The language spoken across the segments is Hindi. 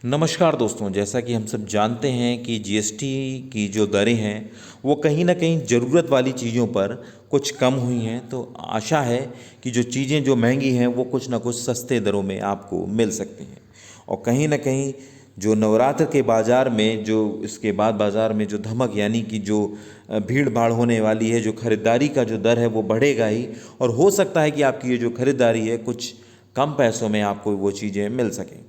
नमस्कार दोस्तों, जैसा कि हम सब जानते हैं कि जीएसटी की जो दरें हैं वो कहीं ना कहीं ज़रूरत वाली चीज़ों पर कुछ कम हुई हैं। तो आशा है कि जो चीज़ें जो महंगी हैं वो कुछ ना कुछ सस्ते दरों में आपको मिल सकती हैं। और कहीं ना कहीं जो नवरात्र के बाज़ार में जो इसके बाद बाज़ार में जो धमक यानी कि जो भीड़ भाड़ होने वाली है, जो खरीदारी का जो दर है वो बढ़ेगा ही। और हो सकता है कि आपकी ये जो खरीदारी है कुछ कम पैसों में आपको वो चीज़ें मिल सकें।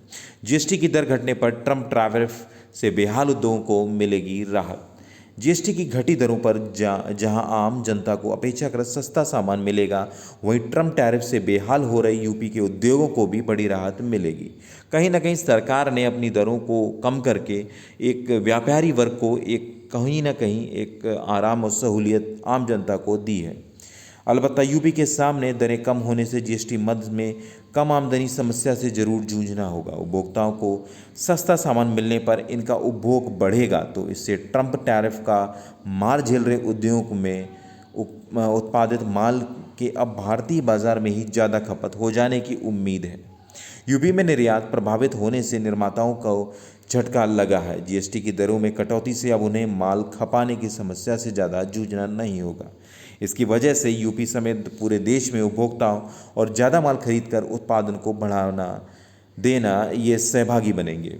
जीएसटी की दर घटने पर ट्रम्प टैरिफ से बेहाल उद्योगों को मिलेगी राहत। जीएसटी की घटी दरों पर जहां आम जनता को अपेक्षाकृत सस्ता सामान मिलेगा, वहीं ट्रम्प टैरिफ से बेहाल हो रही यूपी के उद्योगों को भी बड़ी राहत मिलेगी। कहीं ना कहीं सरकार ने अपनी दरों को कम करके एक व्यापारी वर्ग को कहीं ना कहीं एक आराम और सहूलियत आम जनता को दी है। अलबत्ता यूपी के सामने दरें कम होने से जीएसटी मद में कम आमदनी समस्या से जरूर जूझना होगा। उपभोक्ताओं को सस्ता सामान मिलने पर इनका उपभोग बढ़ेगा, तो इससे ट्रम्प टैरिफ का मार झेल रहे उद्योगों में उत्पादित माल के अब भारतीय बाजार में ही ज़्यादा खपत हो जाने की उम्मीद है। यूपी में निर्यात प्रभावित होने से निर्माताओं को झटका लगा है। जीएसटी की दरों में कटौती से अब उन्हें माल खपाने की समस्या से ज़्यादा जूझना नहीं होगा। इसकी वजह से यूपी समेत पूरे देश में उपभोक्ताओं और ज़्यादा माल खरीद कर उत्पादन को बढ़ाना देना ये सहभागी बनेंगे।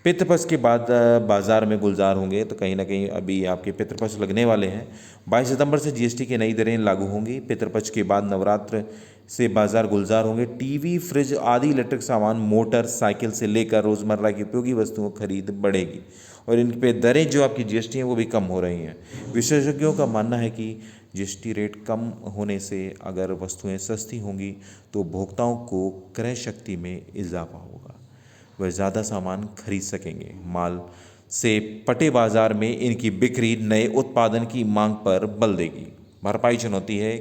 पितृपक्ष के बाद बाजार में गुलजार होंगे, तो कहीं ना कहीं अभी आपके पितृपक्ष लगने वाले हैं। 22 सितंबर से जीएसटी की नई दरें लागू होंगी। पितृपक्ष के बाद नवरात्र से बाजार गुलजार होंगे। टीवी, फ्रिज आदि इलेक्ट्रिक सामान, मोटर साइकिल से लेकर रोज़मर्रा की उपयोगी वस्तुओं खरीद बढ़ेगी और इन पे दरें जो आपकी जीएसटी हैं वो भी कम हो रही हैं। विशेषज्ञों का मानना है कि जीएसटी रेट कम होने से अगर वस्तुएं सस्ती होंगी तो उपभोक्ताओं को क्रय शक्ति में इजाफा होगा, वह ज़्यादा सामान खरीद सकेंगे। माल से पटे बाजार में इनकी बिक्री नए उत्पादन की मांग पर बल देगी। भरपाई चुनौती है।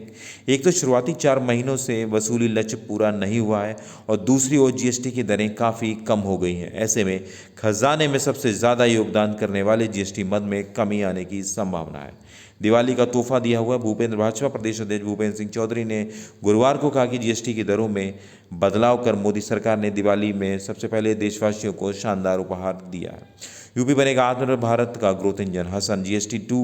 एक तो शुरुआती 4 महीनों से वसूली लक्ष्य पूरा नहीं हुआ है और दूसरी ओर जीएसटी की दरें काफ़ी कम हो गई हैं। ऐसे में खजाने में सबसे ज़्यादा योगदान करने वाले जीएसटी मद में कमी आने की संभावना है। दिवाली का तोहफा दिया हुआ भाजपा प्रदेश अध्यक्ष भूपेंद्र सिंह चौधरी ने गुरुवार को कहा कि जीएसटी की दरों में बदलाव कर मोदी सरकार ने दिवाली में सबसे पहले देशवासियों को शानदार उपहार दिया है। यूपी बनेगा आत्मनिर्भर भारत का ग्रोथ इंजन। हसन जीएसटी 2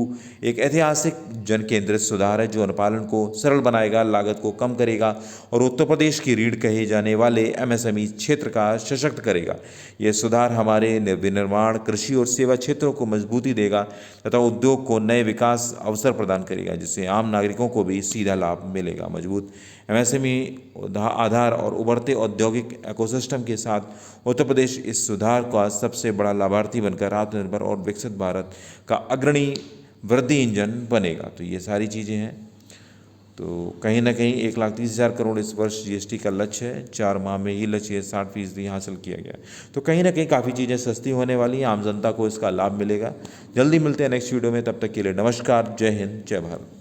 एक ऐतिहासिक जन केंद्रित सुधार है जो अनुपालन को सरल बनाएगा, लागत को कम करेगा और उत्तर प्रदेश की रीढ़ कहे जाने वाले एमएसएमई क्षेत्र का सशक्त करेगा। यह सुधार हमारे विनिर्माण, कृषि और सेवा क्षेत्रों को मजबूती देगा तथा उद्योग को नए विकास अवसर प्रदान करेगा, जिससे आम नागरिकों को भी सीधा लाभ मिलेगा। मजबूत एमएसएमई आधार और उभरते औद्योगिक इकोसिस्टम के साथ उत्तर प्रदेश इस सुधार का सबसे बड़ा लाभार्थी बनकर आत्मनिर्भर और विकसित भारत का अग्रणी वृद्धि इंजन बनेगा। तो ये सारी चीज़ें हैं। तो कहीं ना कहीं 1,30,000 करोड़ इस वर्ष जीएसटी का लक्ष्य है। 4 माह में ही लक्ष्य 60% हासिल किया गया। तो कहीं ना कहीं काफ़ी चीज़ें सस्ती होने वाली हैं, आम जनता को इसका लाभ मिलेगा। जल्दी मिलते हैं नेक्स्ट वीडियो में, तब तक के लिए नमस्कार, जय हिंद, जय भारत।